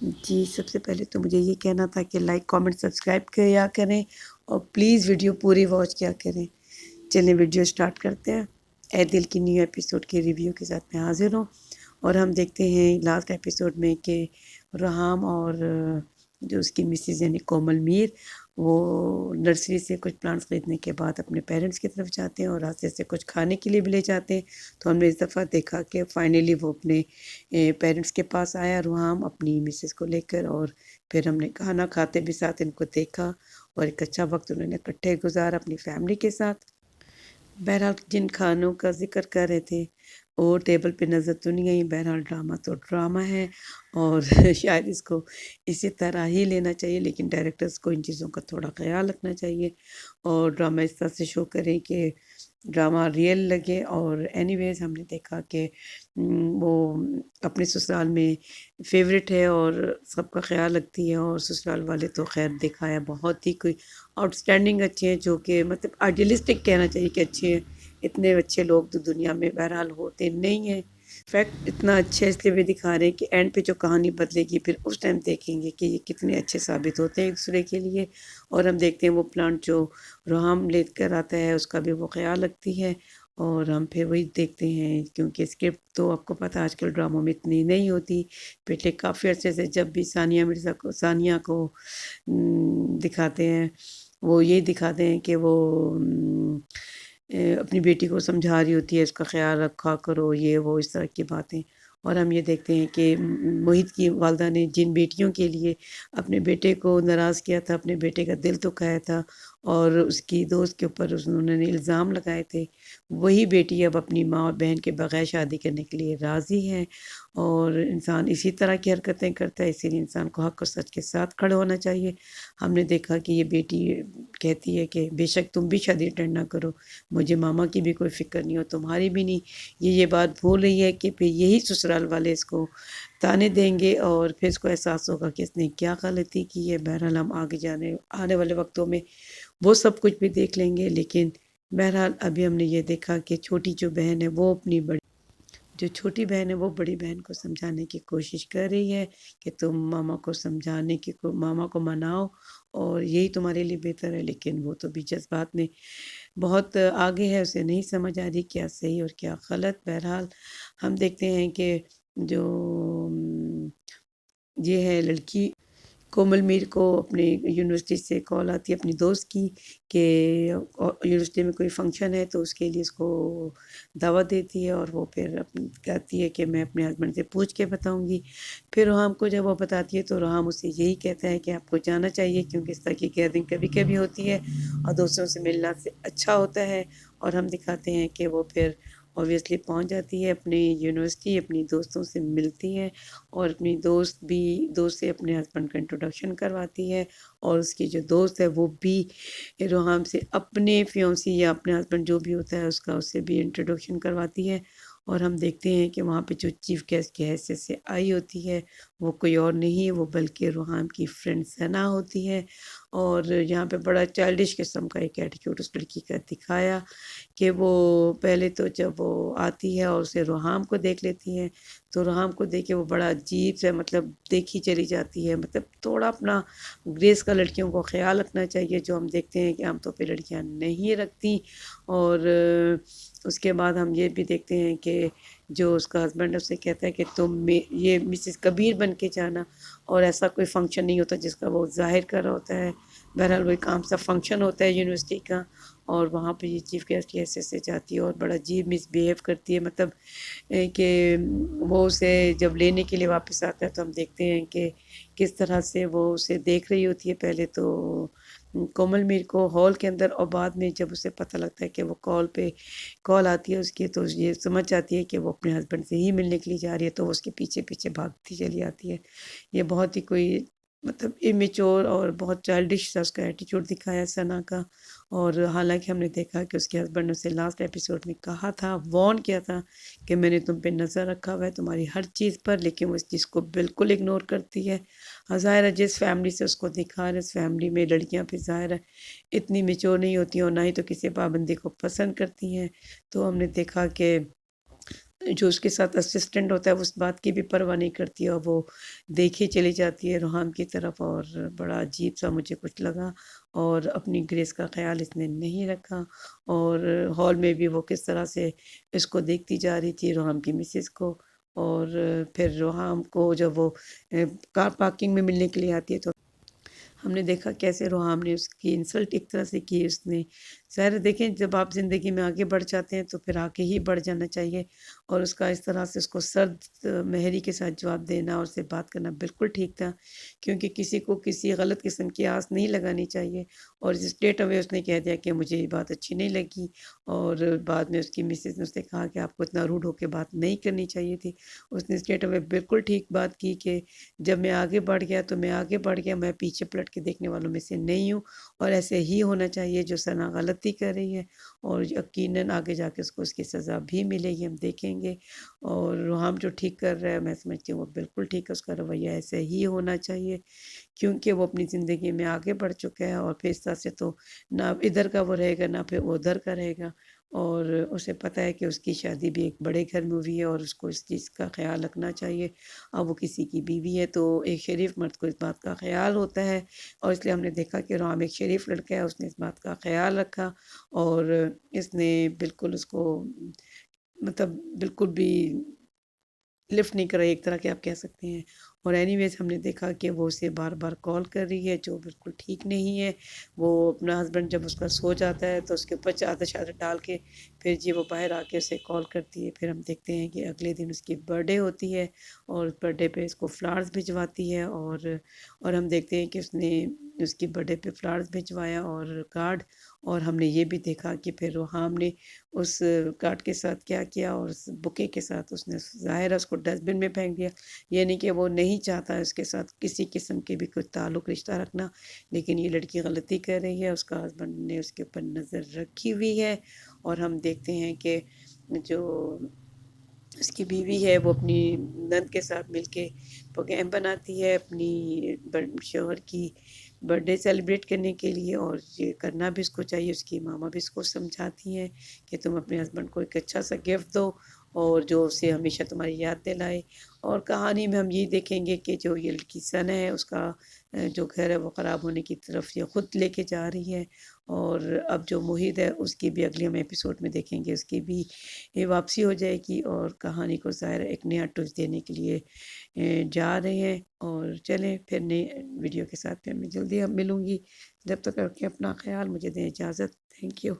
جی، سب سے پہلے تو مجھے یہ کہنا تھا کہ لائک، کامنٹ، سبسکرائب کیا کریں اور پلیز ویڈیو پوری واچ کیا کریں۔ چلیں ویڈیو سٹارٹ کرتے ہیں۔ اے دل کی نیو ایپیسوڈ کے ریویو کے ساتھ میں حاضر ہوں، اور ہم دیکھتے ہیں لاسٹ ایپیسوڈ میں کہ ریحام اور جو اس کی مسز یعنی کومل میر، وہ نرسری سے کچھ پلانٹس خریدنے کے بعد اپنے پیرنٹس کی طرف جاتے ہیں اور راستے سے کچھ کھانے کے لیے بھی لے جاتے ہیں۔ تو ہم نے اس دفعہ دیکھا کہ فائنلی وہ اپنے پیرنٹس کے پاس آیا ریحام اپنی مسز کو لے کر، اور پھر ہم نے کھانا کھاتے بھی ساتھ ان کو دیکھا اور ایک اچھا وقت انہوں نے اکٹھے گزارا اپنی فیملی کے ساتھ۔ بہرحال جن کھانوں کا ذکر کر رہے تھے وہ ٹیبل پہ نظر تو نہیں آئی، بہرحال ڈرامہ تو ڈرامہ ہے اور شاید اس کو اسی طرح ہی لینا چاہیے، لیکن ڈائریکٹرز کو ان چیزوں کا تھوڑا خیال رکھنا چاہیے اور ڈرامہ اس طرح سے شو کریں کہ ڈرامہ ریئل لگے۔ اور اینی ویز ہم نے دیکھا کہ وہ اپنے سسرال میں فیوریٹ ہے اور سب کا خیال رکھتی ہے، اور سسرال والے تو خیر دکھایا بہت ہی کوئی آؤٹ اسٹینڈنگ اچھے ہیں، جو کہ مطلب آئیڈیلسٹک کہنا چاہیے کہ اچھے ہیں۔ اتنے اچھے لوگ تو دنیا میں بہرحال ہوتے نہیں ہیں۔ فیکٹ اتنا اچھا اس لیے بھی دکھا رہے ہیں کہ اینڈ پہ جو کہانی بدلے گی پھر اس ٹائم دیکھیں گے کہ یہ کتنے اچھے ثابت ہوتے ہیں ایک دوسرے کے لیے۔ اور ہم دیکھتے ہیں وہ پلانٹ جو ریحام لے کر آتا ہے اس کا بھی وہ خیال رکھتی ہے، اور ہم پھر وہی دیکھتے ہیں کیونکہ اسکرپٹ تو آپ کو پتہ آج کل ڈراموں میں اتنی نہیں ہوتی۔ پچھلے کافی عرصے سے جب بھی ثانیہ کو دکھاتے ہیں، وہ یہ دکھاتے ہیں کہ وہ اپنی بیٹی کو سمجھا رہی ہوتی ہے اس کا خیال رکھا کرو، یہ وہ اس طرح کی باتیں۔ اور ہم یہ دیکھتے ہیں کہ محیط کی والدہ نے جن بیٹیوں کے لیے اپنے بیٹے کو ناراض کیا تھا، اپنے بیٹے کا دل دکھایا تھا اور اس کی دوست کے اوپر انہوں نے الزام لگائے تھے، وہی بیٹی اب اپنی ماں اور بہن کے بغیر شادی کرنے کے لیے راضی ہے۔ اور انسان اسی طرح کی حرکتیں کرتا ہے، اسی لیے انسان کو حق اور سچ کے ساتھ کھڑے ہونا چاہیے۔ ہم نے دیکھا کہ یہ بیٹی کہتی ہے کہ بے شک تم بھی شادی اٹینڈ نہ کرو، مجھے ماما کی بھی کوئی فکر نہیں اور تمہاری بھی نہیں۔ یہ بات بھول رہی ہے کہ پھر یہی سسرال والے اس کو تانے دیں گے اور پھر اس کو احساس ہوگا کہ اس نے کیا غلطی کی ہے۔ بہرحال ہم آنے والے وقتوں میں وہ سب کچھ بھی دیکھ لیں گے، لیکن بہرحال ابھی ہم نے یہ دیکھا کہ چھوٹی جو بہن ہے وہ اپنی چھوٹی بہن ہے وہ بڑی بہن کو سمجھانے کی کوشش کر رہی ہے کہ تم ماما کو ماما کو مناؤ اور یہی تمہارے لیے بہتر ہے، لیکن وہ تو بھی جذبات میں بہت آگے ہے، اسے نہیں سمجھ آ رہی کیا صحیح اور کیا غلط۔ بہرحال ہم دیکھتے ہیں کہ جو یہ ہے لڑکی کومل میر کو اپنے یونیورسٹی سے کال آتی ہے اپنی دوست کی کہ یونیورسٹی میں کوئی فنکشن ہے تو اس کے لیے اس کو دعوت دیتی ہے، اور وہ پھر کہتی ہے کہ میں اپنے ہسبینڈ سے پوچھ کے بتاؤں گی۔ پھر ریحام کو جب وہ بتاتی ہے تو ریحام اسے یہی کہتا ہے کہ آپ کو جانا چاہیے کیونکہ اس طرح کی گیدرنگ کبھی کبھی ہوتی ہے اور دوستوں سے ملنا سے اچھا ہوتا ہے۔ اور ہم دکھاتے ہیں کہ وہ پھر اوبویسلی پہنچ جاتی ہے اپنی یونیورسٹی، اپنی دوستوں سے ملتی ہے اور اپنی دوست سے اپنے ہسبینڈ کا انٹروڈکشن کرواتی ہے، اور اس کی جو دوست ہے وہ بھی ریحام سے اپنے فیونسی یا اپنے ہسبینڈ جو بھی ہوتا ہے اس سے بھی انٹروڈکشن کرواتی ہے۔ اور ہم دیکھتے ہیں کہ وہاں پہ جو چیف گیسٹ کی حیثیت سے آئی ہوتی ہے وہ کوئی اور نہیں، وہ بلکہ ریحام کی فرینڈ ثنا ہوتی ہے۔ اور یہاں پہ بڑا چائلڈش قسم کا ایک ایٹیٹیوڈ اس لڑکی کا دکھایا کہ وہ پہلے تو جب وہ آتی ہے اور اسے ریحام کو دیکھ لیتی ہے تو ریحام کو دیکھ کے وہ بڑا عجیب سے مطلب دیکھی چلی جاتی ہے، مطلب تھوڑا اپنا گریس کا لڑکیوں کو خیال رکھنا چاہیے، جو ہم دیکھتے ہیں کہ عام طور پہ لڑکیاں نہیں رکھتی۔ اور اس کے بعد ہم یہ بھی دیکھتے ہیں کہ جو اس کا ہسبینڈ اسے کہتا ہے کہ یہ مسز کبیر بن کے جانا، اور ایسا کوئی فنکشن نہیں ہوتا جس کا وہ ظاہر کر رہا ہوتا ہے۔ بہرحال وہ ایک عام سا فنکشن ہوتا ہے یونیورسٹی کا، اور وہاں پہ یہ چیف گیسٹ کی حیثیت سے جاتی ہے اور بڑا عجیب مس بیہیو کرتی ہے، مطلب کہ وہ اسے جب لینے کے لیے واپس آتا ہے تو ہم دیکھتے ہیں کہ کس طرح سے وہ اسے دیکھ رہی ہوتی ہے، پہلے تو کومل میر کو ہال کے اندر، اور بعد میں جب اسے پتہ لگتا ہے کہ وہ کال آتی ہے اس کی تو یہ سمجھ جاتی ہے کہ وہ اپنے ہسبینڈ سے ہی ملنے کے لیے جا رہی ہے، تو وہ اس کے پیچھے پیچھے بھاگتی چلی آتی ہے۔ یہ بہت ہی کوئی مطلب امیچور اور بہت چائلڈش سا اس کا ایٹیٹیوڈ دکھایا ثنا کا۔ اور حالانکہ ہم نے دیکھا کہ اس کے ہسبینڈ نے اسے لاسٹ ایپیسوڈ میں کہا تھا، وارن کیا تھا کہ میں نے تم پہ نظر رکھا ہوا ہے تمہاری ہر چیز پر، لیکن وہ اس چیز کو بالکل اگنور کرتی ہے۔ ظاہر ہے جس فیملی سے اس کو دکھا رہے اس فیملی میں لڑکیاں پھر ظاہر ہے اتنی میچور نہیں ہوتی اور نہ ہی تو کسی پابندی کو پسند کرتی ہیں۔ تو ہم نے دیکھا کہ جو اس کے ساتھ اسسٹنٹ ہوتا ہے وہ اس بات کی بھی پرواہ نہیں کرتی اور وہ دیکھے چلی جاتی ہے روحام کی طرف، اور بڑا عجیب سا مجھے کچھ لگا، اور اپنی گریس کا خیال اس نے نہیں رکھا، اور ہال میں بھی وہ کس طرح سے اس کو دیکھتی جا رہی تھی روحام کی مسز کو، اور پھر روحام کو جب وہ کار پارکنگ میں ملنے کے لیے آتی ہے تو ہم نے دیکھا کیسے روحام نے اس کی انسلٹ ایک طرح سے کی اس نے۔ ظاہر ہے دیکھیں جب آپ زندگی میں آگے بڑھ جاتے ہیں تو پھر آگے ہی بڑھ جانا چاہیے، اور اس کا اس طرح سے اس کو سرد مہری کے ساتھ جواب دینا اور اسے بات کرنا بالکل ٹھیک تھا، کیونکہ کسی کو کسی غلط قسم کی آس نہیں لگانی چاہیے، اور اسٹریٹ اوے اس نے کہہ دیا کہ مجھے یہ بات اچھی نہیں لگی، اور بعد میں اس کی مسز نے اس سے کہا کہ آپ کو اتنا روڈ ہو کے بات نہیں کرنی چاہیے تھی۔ اس نے اسٹریٹ اوے بالکل ٹھیک بات کی کہ جب میں آگے بڑھ گیا تو میں آگے بڑھ گیا، میں پیچھے پلٹ کے دیکھنے والوں میں سے نہیں ہوں، اور ایسے ہی ہونا چاہیے۔ جو ثنا غلطی کر رہی ہے اور یقیناً آگے جا کے اس کو اس کی سزا بھی ملے گی، ہم دیکھیں گے، اور روحام جو ٹھیک کر رہا ہے میں سمجھتی ہوں وہ بالکل ٹھیک ہے، اس کا رویہ ایسے ہی ہونا چاہیے، کیونکہ وہ اپنی زندگی میں آگے بڑھ چکا ہے، اور پھر اس طرح سے تو نہ ادھر کا وہ رہے گا نہ پھر وہ ادھر کا رہے گا، اور اسے پتہ ہے کہ اس کی شادی بھی ایک بڑے گھر میں ہوئی ہے اور اس کو اس چیز کا خیال رکھنا چاہیے۔ اب وہ کسی کی بیوی ہے تو ایک شریف مرد کو اس بات کا خیال ہوتا ہے، اور اس لیے ہم نے دیکھا کہ روحام ایک شریف لڑکا ہے، اس نے اس بات کا خیال رکھا، اور اس نے بالکل اس کو مطلب بالکل بھی لفٹ نہیں کر رہی، ایک طرح کے آپ کہہ سکتے ہیں، اور اینی ویز ہم نے دیکھا کہ وہ اسے بار بار کال کر رہی ہے جو بالکل ٹھیک نہیں ہے۔ وہ اپنا ہسبینڈ جب اس کا سو جاتا ہے تو اس کے اوپر چادر شادر ڈال کے پھر جی وہ باہر آ کے اسے کال کرتی ہے۔ پھر ہم دیکھتے ہیں کہ اگلے دن اس کی برتھ ڈے ہوتی ہے، اور اس برتھ ڈے پہ اس کو فلاورز بھجواتی ہے، اور ہم دیکھتے ہیں کہ اس نے اس کی برتھ ڈے پہ فلاورز بھجوایا اور کارڈ، اور ہم نے یہ بھی دیکھا کہ پھر روحام نے اس کارڈ کے ساتھ کیا کیا، اور اس بکے کے ساتھ اس نے ظاہر ہے اس کو ڈسٹ بن میں پھینک دیا، یہ نہیں کہ وہ نہیں چاہتا اس کے ساتھ کسی قسم کے بھی کوئی تعلق رشتہ رکھنا، لیکن یہ لڑکی غلطی کر رہی ہے، اس کا ہسبینڈ نے اس کے اوپر نظر رکھی ہوئی ہے، اور ہم دیکھتے ہیں کہ جو اس کی بیوی ہے وہ اپنی نند کے ساتھ مل کے پروگرام بناتی ہے اپنی شوہر کی برتھ ڈے سیلیبریٹ کرنے کے لیے، اور یہ کرنا بھی اس کو چاہیے۔ اس کی ماما بھی اس کو سمجھاتی ہیں کہ تم اپنے ہسبینڈ کو ایک اچھا سا گفٹ دو اور جو اسے ہمیشہ تمہاری یاد دلائے، اور کہانی میں ہم یہ دیکھیں گے کہ جو یہ لڑکی ثنا ہے اس کا جو گھر ہے وہ خراب ہونے کی طرف یہ خود لے کے جا رہی ہے، اور اب جو محیط ہے اس کی بھی اگلے ہم ایپیسوڈ میں دیکھیں گے، اس کی بھی یہ واپسی ہو جائے گی، اور کہانی کو ظاہر ایک نیا ٹوچ دینے کے لیے جا رہے ہیں۔ اور چلیں پھر نئے ویڈیو کے ساتھ پھر میں جلدی اب ملوں گی، جب تک رکھیں اپنا خیال، مجھے دیں اجازت، تھینک یو۔